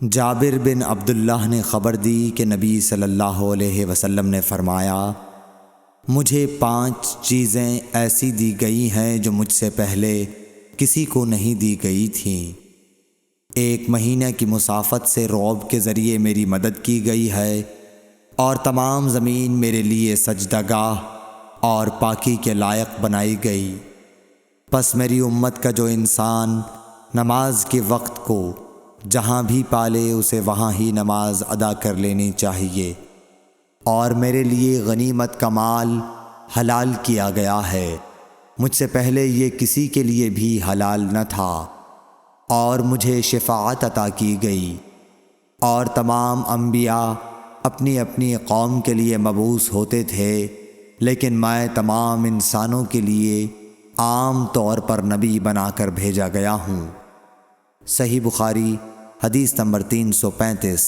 جابر بن عبداللہ نے خبر دی کہ نبی صلی اللہ علیہ وسلم نے فرمایا، مجھے 5 چیزیں ایسی دی گئی ہیں جو مجھ سے پہلے کسی کو نہیں دی گئی تھیں۔ 1 مہینے کی مسافت سے رعب کے ذریعے میری مدد کی گئی ہے، اور تمام زمین میرے لیے سجدہ گاہ اور پاکی کے لائق بنائی گئی۔ پس میری امت کا جو انسان نماز کے وقت کو جہاں بھی پالے اسے وہاں ہی نماز ادا کر لینی چاہیے، اور میرے لیے غنیمت کا مال حلال کیا گیا ہے، مجھ سے پہلے یہ کسی کے لیے بھی حلال نہ تھا، اور مجھے شفاعت عطا کی گئی، اور تمام انبیاء اپنی اپنی قوم کے لیے مبعوث ہوتے تھے، لیکن میں تمام انسانوں کے لیے عام طور پر نبی بنا کر بھیجا گیا ہوں۔ صحیح بخاری حدیث نمبر 335۔